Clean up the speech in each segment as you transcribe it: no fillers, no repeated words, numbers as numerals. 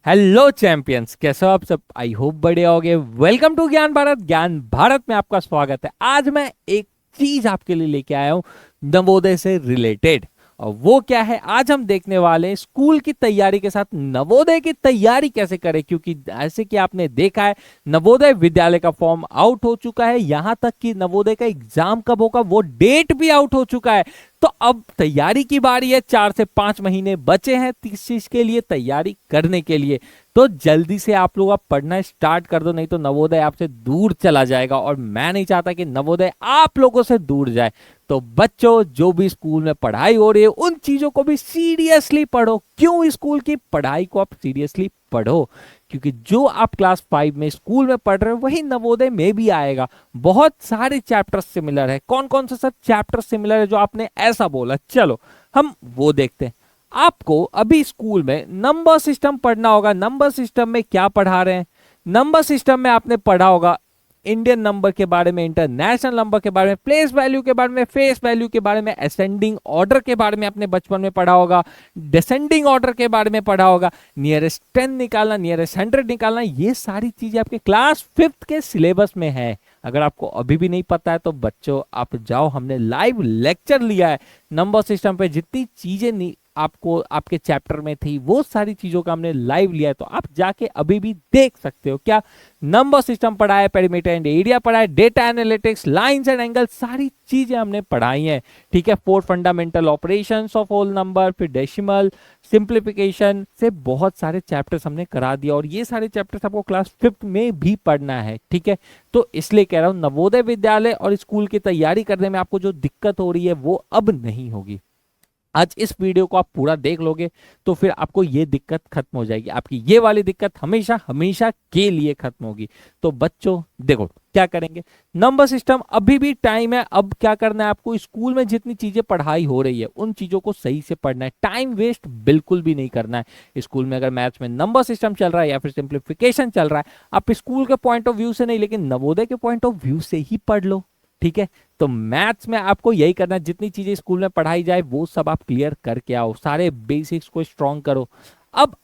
Hello champions, कैसे हो आप सब? आई होप बढ़िया होगे। वेलकम टू ज्ञान भारत। ज्ञान भारत में आपका स्वागत है। आज मैं एक चीज आपके लिए लेके आया हूं नवोदय से रिलेटेड। और वो क्या है, आज हम देखने वाले हैं स्कूल की तैयारी के साथ नवोदय की तैयारी कैसे करें। क्योंकि ऐसे कि आपने देखा है, नवोदय विद्यालय का फॉर्म आउट हो चुका है, यहां तक कि नवोदय का एग्जाम कब होगा वो डेट भी आउट हो चुका है। तो अब तैयारी की बारी है। 4 से 5 महीने बचे हैं इस चीज के लिए तैयारी करने के लिए। तो जल्दी से आप लोग अब पढ़ना स्टार्ट कर दो, नहीं तो नवोदय आपसे दूर चला जाएगा और मैं नहीं चाहता कि नवोदय आप लोगों से दूर जाए। तो बच्चों, जो भी स्कूल में पढ़ाई हो रही है उन चीजों को भी सीरियसली पढ़ो। क्यों स्कूल की पढ़ाई को आप सीरियसली पढ़ो? क्योंकि जो आप क्लास 5 में स्कूल में पढ़ रहे हो वही नवोदय में भी आएगा। बहुत सारे चैप्टर्स सिमिलर है। कौन कौन से सब चैप्टर सिमिलर है जो आपने ऐसा बोला? चलो हम वो देखते हैं। आपको अभी स्कूल में नंबर सिस्टम पढ़ना होगा। नंबर सिस्टम में क्या पढ़ा रहे हैं? नंबर सिस्टम में आपने पढ़ा होगा इंडियन नंबर के बारे में, इंटरनेशनल नंबर के बारे में, प्लेस वैल्यू के बारे में, फेस वैल्यू के बारे में, असेंडिंग ऑर्डर के बारे में आपने बचपन में पढ़ा होगा, डिसेंडिंग ऑर्डर के बारे में पढ़ा होगा, नियरेस्ट 10 निकालना, नियरेस्ट 100 निकालना। ये सारी चीजें आपके क्लास 5 के सिलेबस में है। अगर आपको अभी भी नहीं पता है तो बच्चों आप जाओ, हमने लाइव लेक्चर लिया है नंबर सिस्टम पे। जितनी चीजें आपको आपके चैप्टर में थी वो सारी चीजों का हमने लाइव लिया है, तो आप जाके अभी भी देख सकते हो। क्या नंबर सिस्टम पढ़ा है, पेरीमीटर एंड एरिया पढ़ा है, data analytics, lines and angle, सारी चीजें हमने पढ़ाई हैं। ठीक है, 4 fundamental operations of whole number, फिर डेसिमल, सिंप्लीफिकेशन से बहुत सारे चैप्टर्स हमने करा दिया। और ये सारे चैप्टर्स आपको क्लास 5 में भी पढ़ना है। ठीक है, तो इसलिए कह रहा हूं नवोदय विद्यालय और स्कूल की तैयारी करने में आपको जो दिक्कत हो रही है वो अब नहीं होगी। आज इस वीडियो को आप पूरा देख लोगे तो फिर आपको ये दिक्कत खत्म हो जाएगी। आपकी ये वाली दिक्कत हमेशा हमेशा के लिए खत्म होगी। तो बच्चों देखो क्या करेंगे। नंबर सिस्टम अभी भी टाइम है। अब क्या करना है आपको, स्कूल में जितनी चीजें पढ़ाई हो रही है उन चीजों को सही से पढ़ना है। टाइम वेस्ट बिल्कुल भी नहीं करना है। स्कूल में अगर मैथ्स में नंबर सिस्टम चल रहा है या फिर सिंप्लीफिकेशन चल रहा है, आप स्कूल के पॉइंट ऑफ व्यू से नहीं लेकिन नवोदय के पॉइंट ऑफ व्यू से ही पढ़ लो। ठीक है, तो मैथ्स में आपको यही करना है, जितनी चीजें स्कूल में पढ़ाई जाए वो सब आप क्लियर करके आओ, सारे बेसिक्स को स्ट्रॉन्ग करो। अब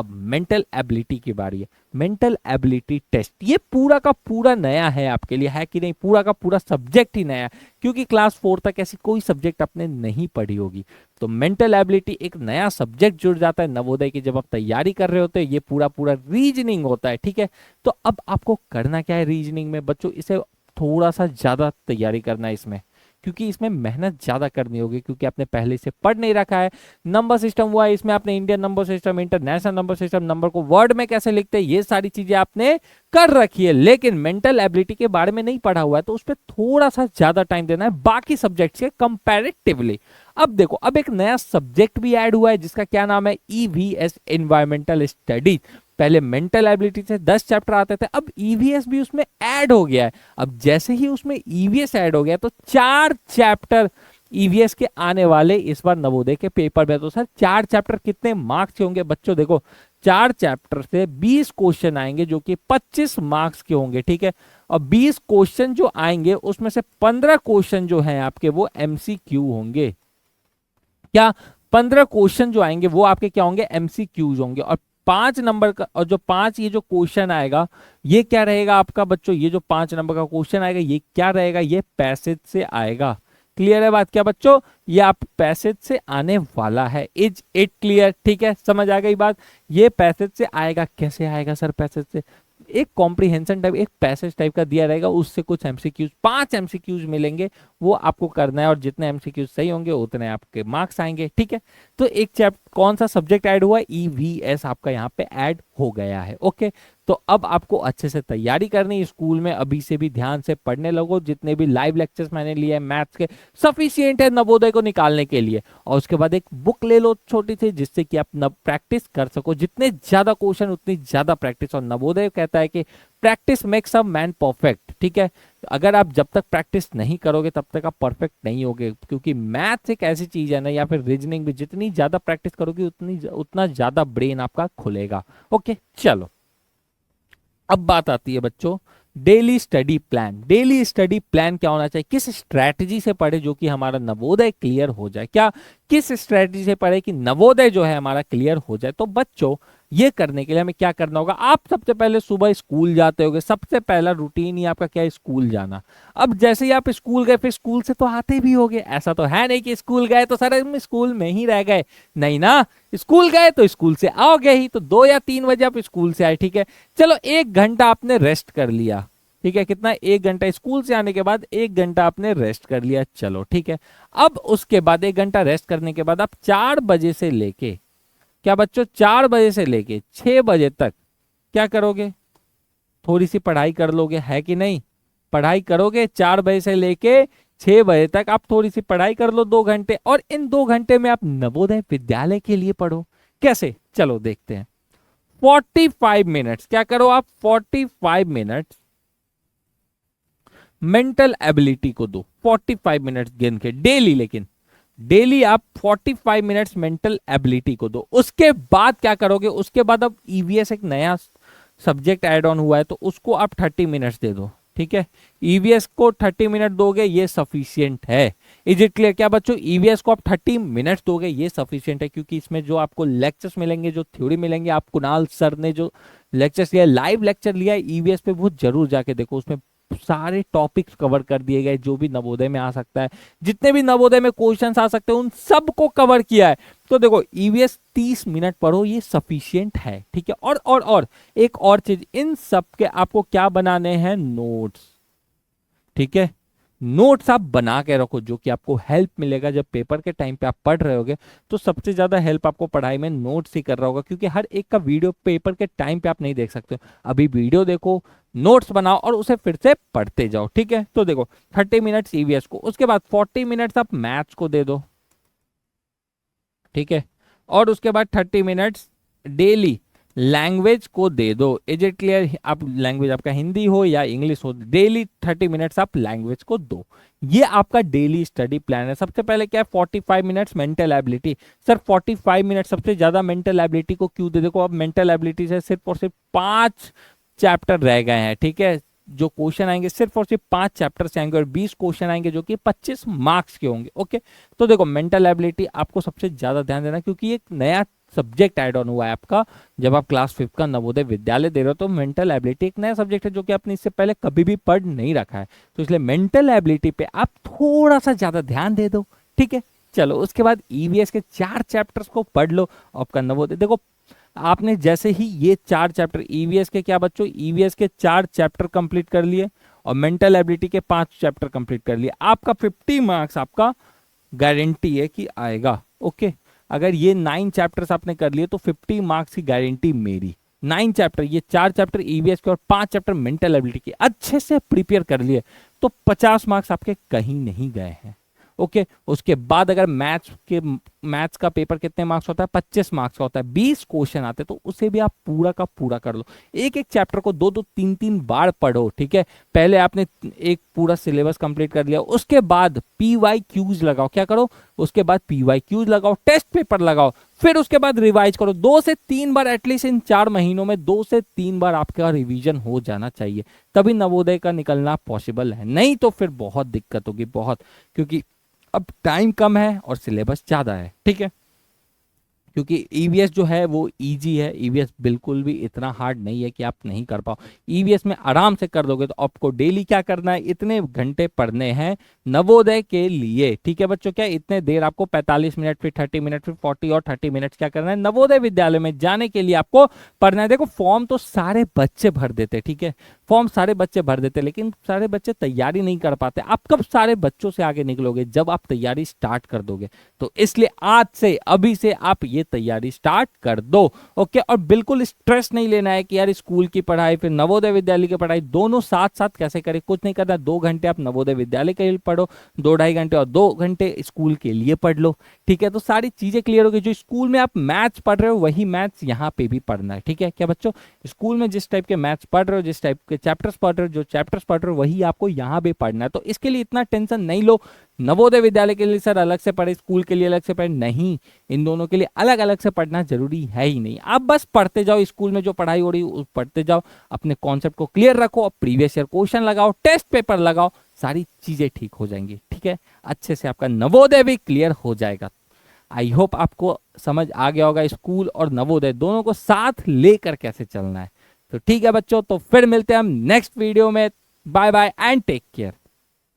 मेंटल एबिलिटी की बारी है। मेंटल एबिलिटी टेस्ट ये पूरा का पूरा नया है आपके लिए, है कि नहीं? पूरा का पूरा सब्जेक्ट ही नया है, क्योंकि क्लास 4 तक ऐसी कोई सब्जेक्ट आपने नहीं पढ़ी होगी। तो मेंटल एबिलिटी एक नया सब्जेक्ट जुड़ जाता है नवोदय की जब आप तैयारी कर रहे होते हैं। ये पूरा पूरा रीजनिंग होता है। ठीक है, तो अब आपको करना क्या है रीजनिंग में बच्चों? इसे थोड़ा सा ज्यादा तैयारी करना है इसमें, क्योंकि इसमें मेहनत ज्यादा करनी होगी, क्योंकि आपने पहले से पढ़ नहीं रखा है। नंबर सिस्टम हुआ है, इसमें आपने Indian number system, international number system, number को वर्ड में कैसे लिखते हैं, ये सारी चीजें आपने कर रखी है। लेकिन मेंटल एबिलिटी के बारे में नहीं पढ़ा हुआ है, तो उस पर थोड़ा सा ज्यादा टाइम देना है बाकी सब्जेक्ट से कंपैरेटिवली। अब देखो, अब एक नया सब्जेक्ट भी ऐड हुआ है जिसका क्या नाम है, ईवीएस, एनवायरमेंटल स्टडीज। पहले मेंटल एबिलिटी से 10 चैप्टर आते थे, अब ईवीएस भी उसमें ऐड हो गया है। अब जैसे ही उसमें ईवीएस ऐड हो गया तो 4 चैप्टर ईवीएस के आने वाले इस बार नवोदय के पेपर में। तो सर 4 चैप्टर कितने मार्क्स के होंगे बच्चों? देखो 4 चैप्टर से 20 क्वेश्चन आएंगे जो कि 25 मार्क्स के होंगे। ठीक है, और 20 क्वेश्चन जो आएंगे उसमें से 15 क्वेश्चन जो हैं आपके वो एमसीक्यू होंगे। क्या 15 क्वेश्चन जो आएंगे वो आपके क्या होंगे? एमसीक्यूज होंगे। और 5 नंबर का, और जो 5 ये जो क्वेश्चन आएगा ये क्या रहेगा आपका बच्चों? ये जो 5 नंबर का क्वेश्चन आएगा ये क्या रहेगा? ये पैसेज से आएगा। क्लियर है बात क्या बच्चों? ये आप पैसेज से आने वाला है। Is it clear? ठीक है, समझ आ गई बात। ये पैसेज से आएगा। कैसे आएगा सर पैसेज से? एक कॉम्प्रिहेंशन टाइप, एक पैसेज टाइप का दिया रहेगा, उससे कुछ एमसीक्यूज, 5 एमसीक्यूज मिलेंगे, वो आपको करना है। और जितने एमसीक्यूज सही होंगे उतने आपके मार्क्स आएंगे। ठीक है, तो एक चैप्टर कौन सा सब्जेक्ट ऐड हुआ है? ईवीएस आपका यहाँ पे ऐड हो गया है। ओके, तो अब आपको अच्छे से तैयारी करनी है। स्कूल में अभी से भी ध्यान से पढ़ने लगो। जितने भी लाइव लेक्चर्स मैंने लिए मैथ्स के सफिशियंट है नवोदय को निकालने के लिए। और उसके बाद एक बुक ले लो छोटी सी, जिससे कि आप प्रैक्टिस कर सको। जितने ज्यादा क्वेश्चन उतनी ज्यादा प्रैक्टिस। और नवोदय कहता है कि practice makes a man perfect. ठीक है, अगर आप जब तक प्रैक्टिस नहीं करोगे तब तक आप परफेक्ट नहीं होगे, क्योंकि मैथ्स एक ऐसी चीज है ना, या फिर रीजनिंग भी, जितनी ज्यादा प्रैक्टिस करोगे उतना ज्यादा ब्रेन आपका खुलेगा। ओके चलो, अब बात आती है बच्चों daily study plan. Daily study plan क्या होना चाहिए? किस स्ट्रैटेजी से पढ़े जो कि हमारा नवोदय क्लियर हो जाए? क्या किस स्ट्रैटेजी से पढ़े कि नवोदय जो है हमारा क्लियर हो जाए? तो बच्चों ये करने के लिए हमें क्या करना होगा, आप सबसे पहले सुबह स्कूल जाते होगे, सबसे पहला रूटीन ही आपका क्या है, स्कूल जाना। अब जैसे ही आप स्कूल गए फिर स्कूल से तो आते भी होगे, ऐसा तो है नहीं कि स्कूल गए तो सर हम स्कूल में ही रह गए, नहीं ना, स्कूल गए तो स्कूल से आओगे ही, तो 2 या 3 बजे आप स्कूल से आए, ठीक है। चलो 1 घंटा आपने रेस्ट कर लिया, ठीक है, कितना, 1 घंटा स्कूल से आने के बाद 1 घंटा आपने रेस्ट कर लिया, चलो ठीक है। अब उसके बाद 1 घंटा रेस्ट करने के बाद आप 4 बजे से लेके, क्या बच्चों, 4 बजे से लेके 6 बजे तक क्या करोगे, थोड़ी सी पढ़ाई कर लोगे, है कि नहीं, पढ़ाई करोगे। 4 बजे से लेके 6 बजे तक आप थोड़ी सी पढ़ाई कर लो 2 घंटे, और इन 2 घंटे में आप नवोदय विद्यालय के लिए पढ़ो। कैसे, चलो देखते हैं। 45 मिनट्स क्या करो आप, 45 मिनट्स मेंटल एबिलिटी को दो, 45 मिनट्स गिन के डेली, लेकिन डेली आप 45 मिनट्स मेंटल एबिलिटी को दो। उसके बाद क्या करोगे, उसके बाद अब ईवीएस एक नया सब्जेक्ट ऐड ऑन हुआ है, तो उसको आप 30 मिनट्स दे दो, ठीक है। ईवीएस को 30 मिनट दोगे, ये सफिशियंट है। इज इट क्लियर, क्या बच्चों, ईवीएस को आप 30 मिनट्स दोगे, ये सफिशियंट है, क्योंकि इसमें जो आपको लेक्चर्स मिलेंगे, जो थ्योरी मिलेंगे, आप कुणाल सर ने जो लेक्चर्स लिया, लाइव लेक्चर लिया है ईवीएस पे, वो जरूर जाके देखो, उसमें सारे टॉपिक्स कवर कर दिए गए जो भी नवोदय में आ सकता है, जितने भी नवोदय में क्वेश्चंस आ सकते हैं उन सबको कवर किया है। तो देखो ईवीएस 30 मिनट पढ़ो, ये सफिशियंट है, ठीक है। और एक और चीज, इन सब के आपको क्या बनाने हैं, नोट्स, ठीक है। नोट्स आप बना के रखो, जो कि आपको हेल्प मिलेगा जब पेपर के टाइम पे आप पढ़ रहे होगे, तो सबसे ज्यादा हेल्प आपको पढ़ाई में नोट्स ही कर रहा होगा, क्योंकि हर एक का वीडियो पेपर के टाइम पे आप नहीं देख सकते हो। अभी वीडियो देखो, नोट्स बनाओ और उसे फिर से पढ़ते जाओ, ठीक है। तो देखो 30 मिनट्स ईवीएस को, उसके बाद 40 मिनट्स आप मैथ्स को दे दो, ठीक है। और उसके बाद 30 मिनट्स डेली लैंग्वेज को दे दो। इज इट क्लियर, आप लैंग्वेज आपका हिंदी हो या इंग्लिश हो, डेली 30 मिनट्स आप लैंग्वेज को दो। ये आपका डेली स्टडी प्लान है। सबसे पहले क्या है, 45 minutes mental ability. Sir 45 minute सबसे ज्यादा मेंटल एबिलिटी को क्यों दे, देखो अब मेंटल एबिलिटी से सिर्फ और सिर्फ 5 चैप्टर रह गए हैं, ठीक है। जो क्वेश्चन आएंगे सिर्फ और सिर्फ 5 चैप्टर से आएंगे, और 20 क्वेश्चन आएंगे जो कि 25 मार्क्स के होंगे, ओके। तो देखो मेंटल एबिलिटी आपको सबसे ज्यादा ध्यान देना, क्योंकि एक नया सब्जेक्ट ऐड ऑन हुआ है आपका। जब आप क्लास 5 का नवोदय विद्यालय दे रहे हो, तो मेंटल एबिलिटी एक नया सब्जेक्ट है जो कि आपने इससे पहले कभी भी पढ़ नहीं रखा है, तो इसलिए मेंटल एबिलिटी पे आप थोड़ा सा ज्यादा ध्यान दे दो, ठीक है। चलो उसके बाद ईवीएस के 4 चैप्टर्स को पढ़ लो। आपका नवोदय देखो, आपने जैसे ही ये 4 चैप्टर ईवीएस के, क्या बच्चों, ईवीएस के 4 चैप्टर कंप्लीट कर लिए और मेंटल एबिलिटी के 5 चैप्टर कंप्लीट कर लिए, आपका 50 मार्क्स आपका गारंटी है कि आएगा, ओके। अगर ये 9 चैप्टर्स आपने कर लिए तो 50 मार्क्स की गारंटी मेरी। 9 चैप्टर, ये 4 चैप्टर ईवीएस के और 5 चैप्टर मेंटल एबिलिटी के अच्छे से प्रिपेयर कर लिए तो 50 मार्क्स आपके कहीं नहीं गए हैं, ओके। उसके बाद अगर मैथ्स का पेपर कितने मार्क्स होता है, 25 मार्क्स का होता है, 20 क्वेश्चन आते हैं, तो उसे भी आप पूरा का पूरा कर लो। एक एक चैप्टर को 2-2 3-3 बार पढ़ो, ठीक है। पहले आपने एक पूरा सिलेबस कंप्लीट कर लिया, उसके बाद PYQs लगाओ, क्या करो, उसके बाद PYQs लगाओ, टेस्ट पेपर लगाओ, फिर उसके बाद रिवाइज करो। 2 से 3 बार एटलीस्ट इन 4 महीनों में 2 से 3 बार आपका रिवीजन हो जाना चाहिए, तभी नवोदय का निकलना पॉसिबल है। नहीं तो फिर बहुत दिक्कत होगी, बहुत, क्योंकि अब टाइम कम है और सिलेबस ज्यादा है, ठीक है। क्योंकि ईवीएस जो है वो इजी है, ईवीएस बिल्कुल भी इतना हार्ड नहीं है कि आप नहीं कर पाओ। ईवीएस में आराम से कर दोगे। तो आपको डेली क्या करना है, इतने घंटे पढ़ने हैं नवोदय के लिए, ठीक है बच्चों। क्या इतने देर आपको 45 मिनट, फिर 30 मिनट, फिर 40 और 30 मिनट्स क्या करना है, नवोदय विद्यालय में जाने के लिए आपको पढ़ना है। देखो फॉर्म तो सारे बच्चे भर देते, ठीक है, फॉर्म सारे बच्चे भर देते, लेकिन सारे बच्चे तैयारी नहीं कर पाते। आप कब सारे बच्चों से आगे निकलोगे, जब आप तैयारी स्टार्ट कर दोगे। तो इसलिए आज से, अभी से आप ये तैयारी स्टार्ट कर दो, ओके। और बिल्कुल स्ट्रेस नहीं लेना है कि यार स्कूल की पढ़ाई फिर नवोदय विद्यालय की पढ़ाई दोनों साथ साथ कैसे करें, कुछ नहीं करना। 2 घंटे आप नवोदय विद्यालय के लिए पढ़ो, 2-2.5 घंटे और 2 घंटे स्कूल के लिए पढ़ लो, ठीक है। तो सारी चीजें क्लियर होगी। जो स्कूल में आप मैथ्स पढ़ रहे हो वही मैथ्स यहाँ पे भी पढ़ना है, ठीक है। क्या बच्चों, स्कूल में जिस टाइप के मैथ्स पढ़ रहे हो, जिस टाइप के चैप्टर्स पढ़ रहे हो, जो चैप्टर्स पढ़ रहे हो, वही आपको यहाँ भी पढ़ना है। तो इसके लिए इतना टेंशन नहीं लो। नवोदय विद्यालय के लिए सर अलग से पढ़े, स्कूल के लिए अलग से पढ़े, नहीं, इन दोनों के लिए अलग अलग से पढ़ना जरूरी है ही नहीं। आप बस पढ़ते जाओ, स्कूल में जो पढ़ाई हो रही है पढ़ते जाओ, अपने कॉन्सेप्ट को क्लियर रखो और प्रीवियस ईयर क्वेश्चन लगाओ, टेस्ट पेपर लगाओ, सारी चीजें ठीक हो जाएंगी, ठीक है। अच्छे से आपका नवोदय भी क्लियर हो जाएगा। आई होप आपको समझ आ गया होगा स्कूल और नवोदय दोनों को साथ लेकर कैसे चलना है। तो ठीक है बच्चों, तो फिर मिलते हैं हम नेक्स्ट वीडियो में। Bye bye and take care.